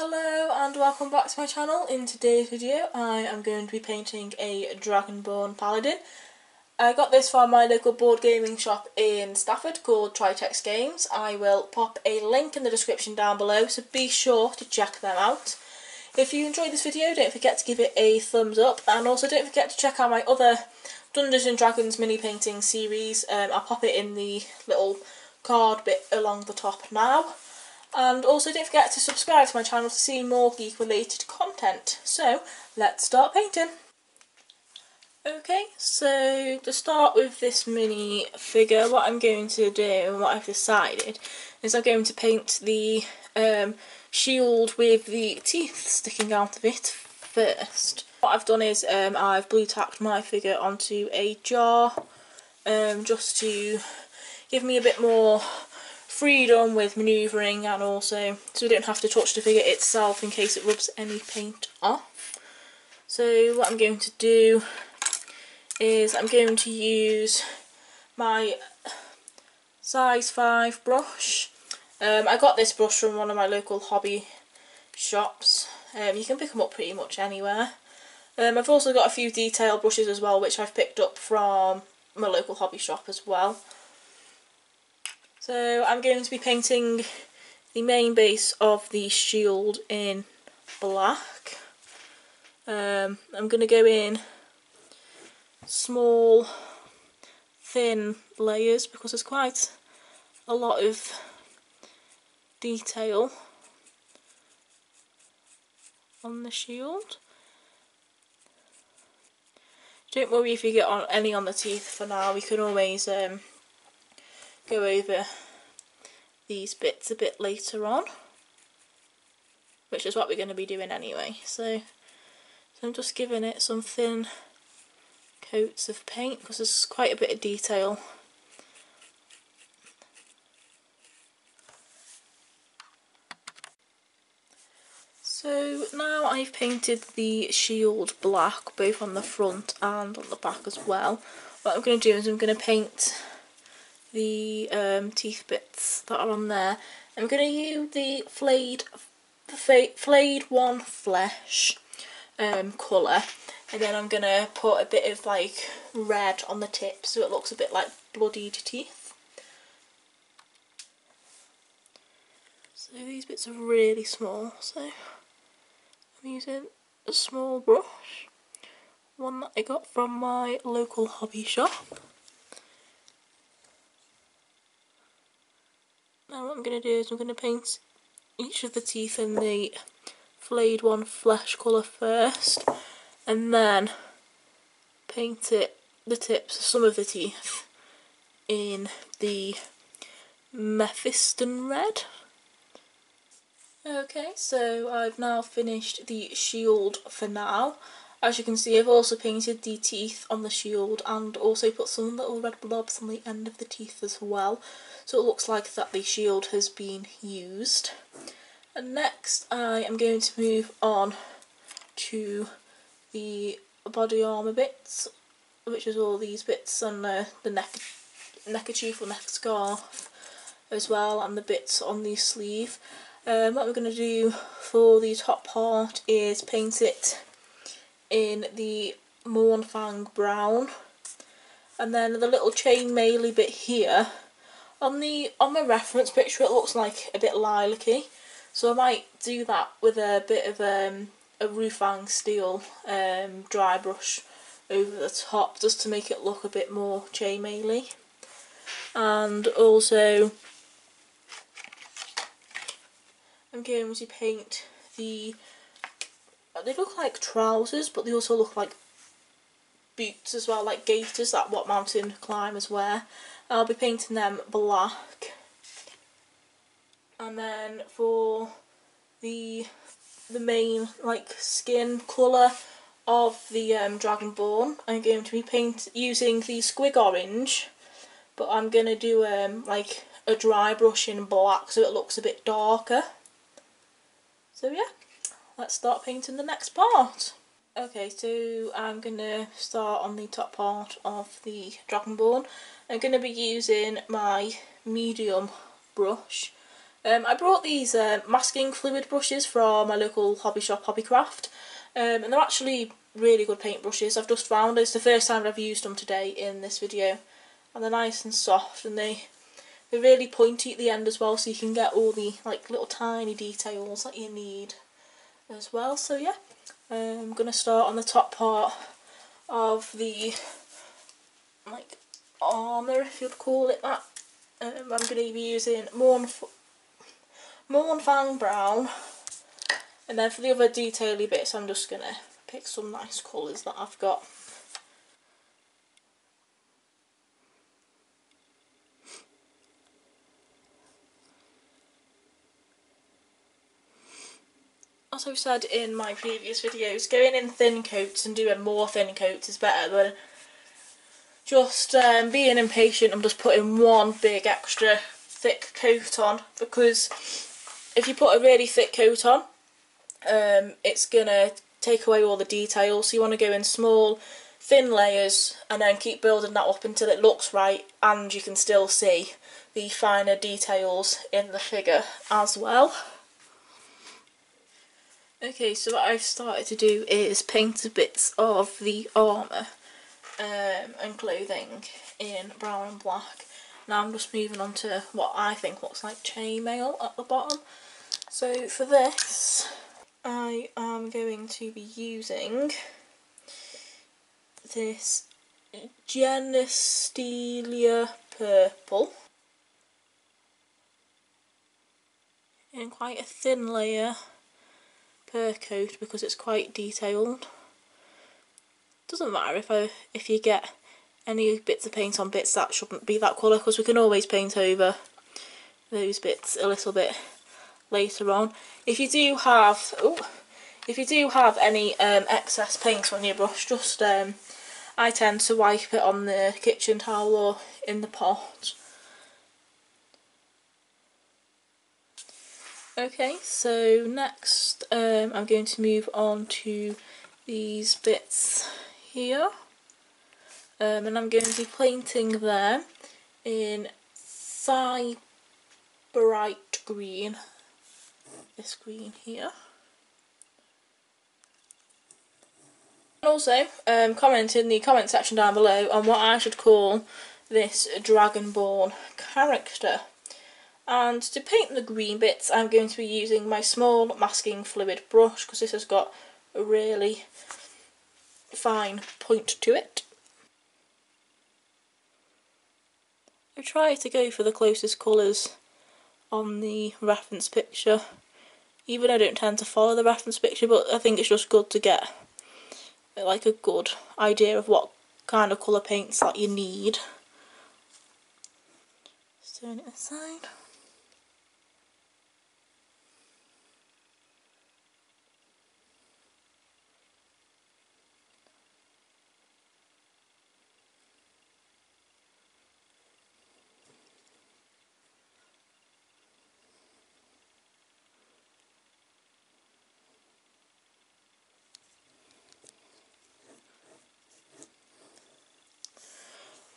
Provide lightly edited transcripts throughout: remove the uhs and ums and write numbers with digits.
Hello and welcome back to my channel. In today's video I am going to be painting a Dragonborn paladin. I got this from my local board gaming shop in Stafford called Tritex Games. I will pop a link in the description down below, so be sure to check them out. If you enjoyed this video, don't forget to give it a thumbs up, and also don't forget to check out my other Dungeons and Dragons mini painting series. I'll pop it in the little card bit along the top now. And also don't forget to subscribe to my channel to see more geek related content. So let's start painting. Okay, so to start with this mini figure, what I'm going to do and what I've decided is I'm going to paint the shield with the teeth sticking out of it first. What I've done is I've blue tacked my figure onto a jar just to give me a bit more freedom with manoeuvring, and also so we don't have to touch the figure itself in case it rubs any paint off. So what I'm going to do is I'm going to use my size 5 brush. I got this brush from one of my local hobby shops. You can pick them up pretty much anywhere. I've also got a few detail brushes as well, which I've picked up from my local hobby shop as well. So I'm going to be painting the main base of the shield in black. I'm going to go in small, thin layers because there's quite a lot of detail on the shield. Don't worry if you get any on the teeth for now, we can always go over these bits a bit later on, which is what we're going to be doing anyway. So I'm just giving it some thin coats of paint because there's quite a bit of detail. So now I've painted the shield black both on the front and on the back as well. What I'm going to do is I'm going to paint the teeth bits that are on there. I'm going to use the flayed one flesh colour, and then I'm going to put a bit of like red on the tip so it looks a bit like bloodied teeth. So these bits are really small, so I'm using a small brush, one that I got from my local hobby shop. Now what I'm going to do is I'm going to paint each of the teeth in the flayed one flesh colour first, and then paint the tips of some of the teeth in the Mephiston red. Okay, so I've now finished the shield for now. As you can see, I've also painted the teeth on the shield and also put some little red blobs on the end of the teeth as well, so it looks like that the shield has been used. And next I am going to move on to the body armour bits, which is all these bits, and the neckerchief or neck scarf as well, and the bits on the sleeve. What we're going to do for the top part is paint it in the Mornfang brown, and then the little chain mail bit here, on my reference picture it looks like a bit lilac-y, so I might do that with a bit of a Rufang steel dry brush over the top just to make it look a bit more chainmail-y. And also I'm going to paint they look like trousers, but they also look like boots as well, like gaiters that what mountain climbers wear. I'll be painting them black. And then for the main like skin colour of the Dragonborn, I'm going to be using the squig orange, but I'm going to do like a dry brush in black so it looks a bit darker. So yeah, let's start painting the next part. Okay, so I'm going to start on the top part of the Dragonborn. I'm going to be using my medium brush, I brought these masking fluid brushes from my local hobby shop, Hobbycraft, and they're actually really good paintbrushes. I've just found it's the first time I've used them today in this video, and they're nice and soft, and they're really pointy at the end as well, so you can get all the like little tiny details that you need as well. So yeah, I'm gonna start on the top part of the like armour, if you'd call it that. I'm going to be using Mornfang Brown, and then for the other detaily bits I'm just going to pick some nice colours that I've got. As I've said in my previous videos, going in thin coats and doing more thin coats is better than just being impatient and just putting one big extra thick coat on, because if you put a really thick coat on, it's gonna take away all the details. So you want to go in small thin layers and then keep building that up until it looks right and you can still see the finer details in the figure as well. Okay, so what I've started to do is paint the bits of the armour and clothing in brown and black. Now I'm just moving on to what I think looks like chainmail at the bottom. So for this, I am going to be using this Genestelia purple in quite a thin layer per coat because it's quite detailed. Doesn't matter if you get any bits of paint on bits that shouldn't be that colour, because we can always paint over those bits a little bit later on. If you do have any excess paint on your brush, just I tend to wipe it on the kitchen towel or in the pot. Okay, so next I'm going to move on to these bits here, and I'm going to be painting them in Thigh Bright Green, this green here. And also comment in the comment section down below on what I should call this Dragonborn character. And to paint the green bits, I'm going to be using my small masking fluid brush because this has got a really fine point to it. I try to go for the closest colours on the reference picture, even though I don't tend to follow the reference picture, but I think it's just good to get like a good idea of what kind of colour paints that you need. Just turn it aside.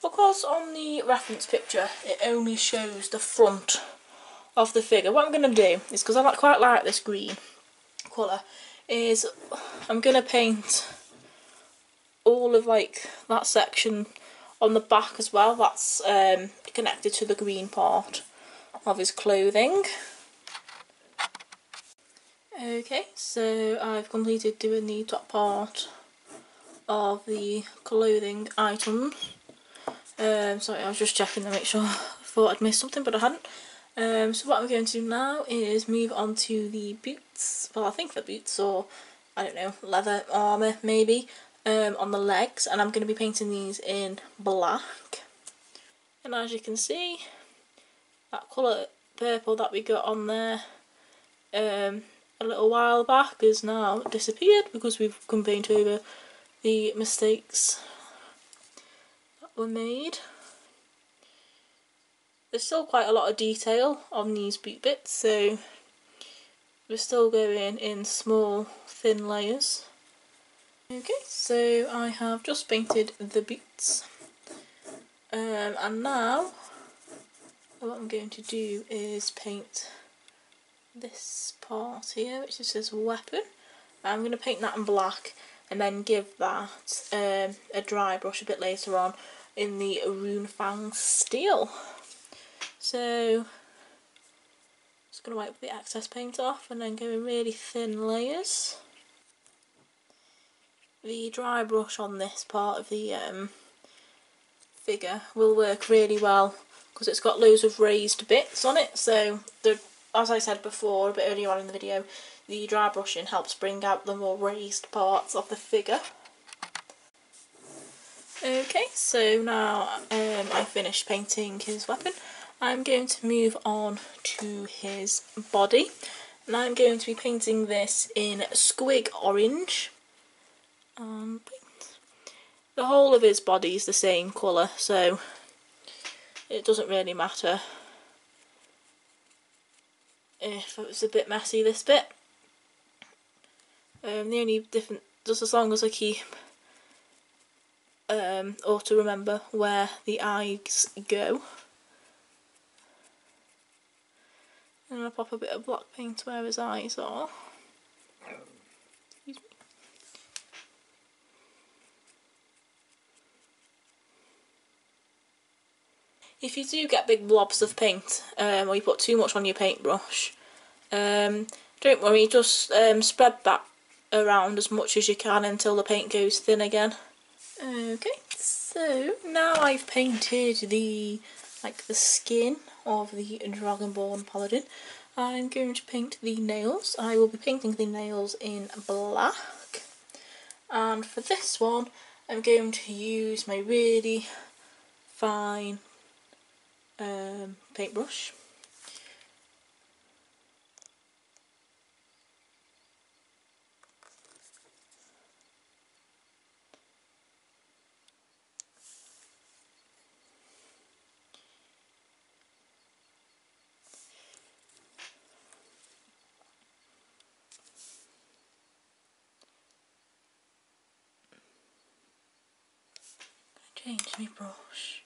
Because on the reference picture it only shows the front of the figure, what I'm going to do is, because I quite like this green colour, is I'm going to paint all of like that section on the back as well that's connected to the green part of his clothing. Okay, so I've completed doing the top part of the clothing items. Sorry, I was just checking to make sure. I thought I'd missed something, but I hadn't. So what I'm going to do now is move on to the boots. Well, I think the boots, or I don't know, leather armour maybe, on the legs, and I'm going to be painting these in black. And as you can see, that colour purple that we got on there a little while back has now disappeared because we've come paint over the mistakes that were made. There's still quite a lot of detail on these boot bits, so we're still going in small thin layers. Okay, so I have just painted the boots, and now what I'm going to do is paint this part here, which is his weapon. I'm going to paint that in black and then give that a dry brush a bit later on in the Runefang steel. So just going to wipe the excess paint off and then go in really thin layers. The dry brush on this part of the figure will work really well because it's got loads of raised bits on it, so as I said before a bit earlier on in the video, the dry brushing helps bring out the more raised parts of the figure. Okay, so now I finished painting his weapon. I'm going to move on to his body, and I'm going to be painting this in Squig Orange. The whole of his body is the same colour, so it doesn't really matter if it's a bit messy, this bit. The only different, just as long as I keep auto remember where the eyes go. And I'll pop a bit of black paint where his eyes are. Excuse me. If you do get big blobs of paint, or you put too much on your paintbrush, don't worry, just spread that around as much as you can until the paint goes thin again. Okay, so now I've painted the skin of the Dragonborn paladin. I'm going to paint the nails. I will be painting the nails in black, and for this one I'm going to use my really fine paintbrush. Change my brush.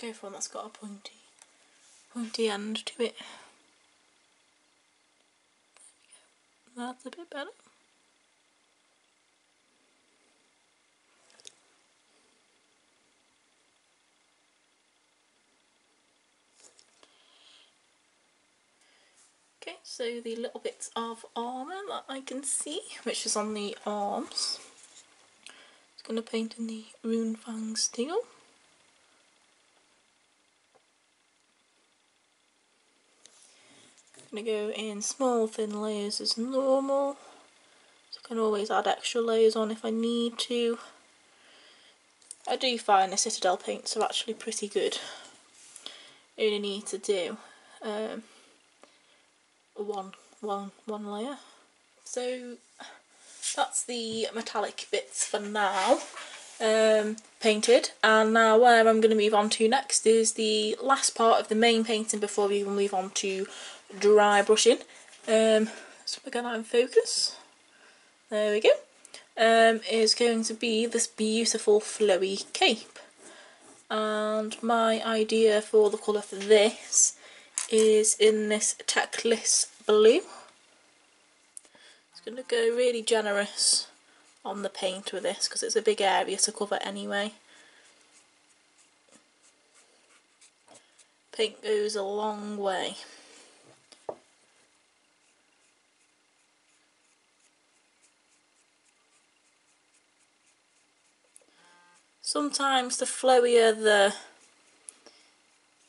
Go for one that's got a pointy end to it. There we go. That's a bit better. Okay, so the little bits of armour that I can see, which is on the arms. Just going to paint in the Runefang steel. I'm going to go in small thin layers as normal, so I can always add extra layers on if I need to. I do find the Citadel paints are actually pretty good. You only need to do one layer. So that's the metallic bits for now painted, and now where I'm going to move on to next is the last part of the main painting before we will move on to dry brushing. So we're going to in focus. There we go. Is going to be this beautiful flowy cape, and my idea for the colour for this is in this Techless blue. It's going to go really generous on the paint with this because it's a big area to cover anyway. Paint goes a long way. Sometimes the flowier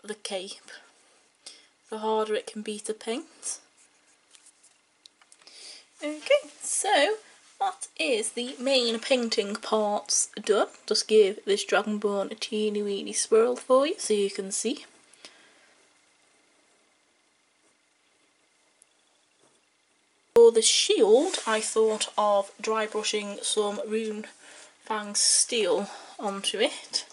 the cape, the harder it can be to paint. Okay, so that is the main painting parts done. Just give this Dragonborn a teeny weeny swirl for you so you can see. For the shield, I thought of dry brushing some Runefang steel onto it.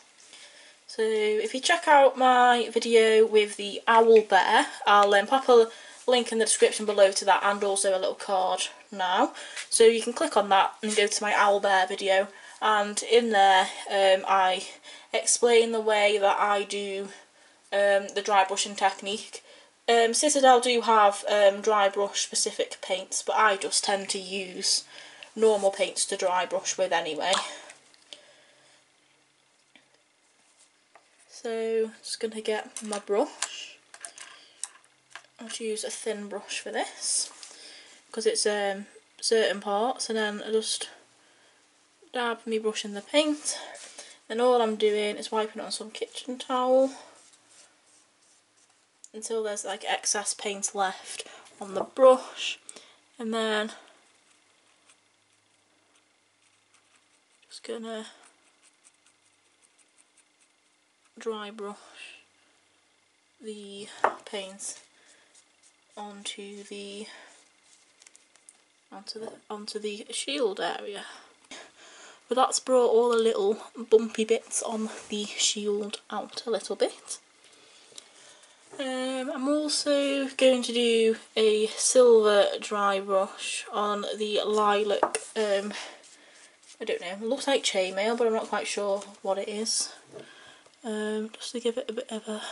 So if you check out my video with the owl bear, I'll pop a link in the description below to that, and also a little card now, so you can click on that and go to my owl bear video, and in there I explain the way that I do the dry brushing technique Citadel do have dry brush specific paints, but I just tend to use normal paints to dry brush with anyway. So just going to get my brush. I'll use a thin brush for this because it's certain parts, and then I just dab my brush in the paint, and all I'm doing is wiping it on some kitchen towel until there's like excess paint left on the brush, and then just gonna dry brush the paint onto the shield area. But that's brought all the little bumpy bits on the shield out a little bit. I'm also going to do a silver dry brush on the lilac, I don't know, it looks like chainmail, but I'm not quite sure what it is. Just to give it a bit of a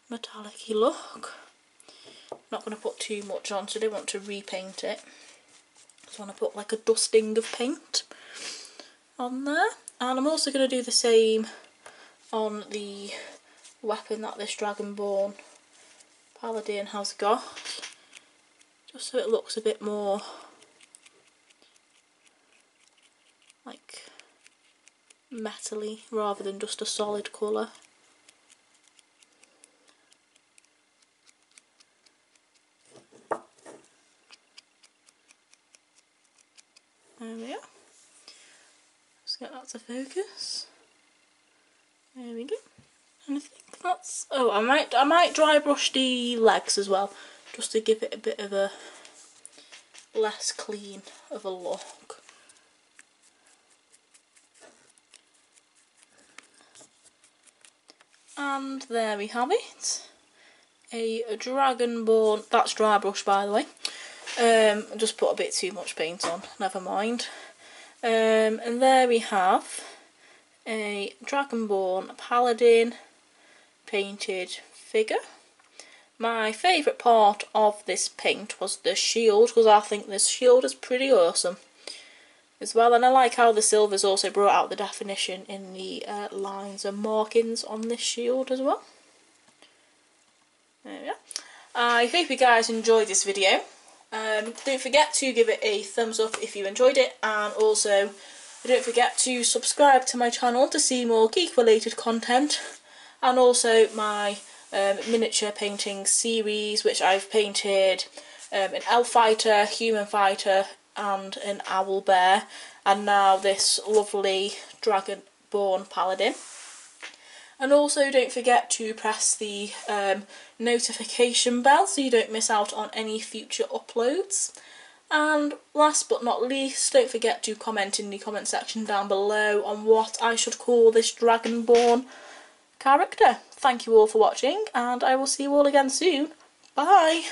metallic-y look. I'm not going to put too much on, so I don't want to repaint it. I just want to put like a dusting of paint on there. And I'm also going to do the same on the weapon that this Dragonborn paladin has got, just so it looks a bit more like metally rather than just a solid colour. There we are. Let's get that to focus. There we go. And I think that's... oh, I might dry brush the legs as well, just to give it a bit of a less clean of a look. And there we have it. A Dragonborn... that's dry brush, by the way. I just put a bit too much paint on, never mind. And there we have a Dragonborn paladin painted figure. My favourite part of this paint was the shield, because I think this shield is pretty awesome as well, and I like how the silver's also brought out the definition in the lines and markings on this shield as well. There we are. I hope you guys enjoyed this video. Don't forget to give it a thumbs up if you enjoyed it, and also don't forget to subscribe to my channel to see more geek related content, and also my miniature painting series, which I've painted an elf fighter, human fighter and an owl bear, and now this lovely Dragonborn paladin. And also don't forget to press the notification bell so you don't miss out on any future uploads. And last but not least, don't forget to comment in the comment section down below on what I should call this Dragonborn character. Thank you all for watching, and I will see you all again soon. Bye!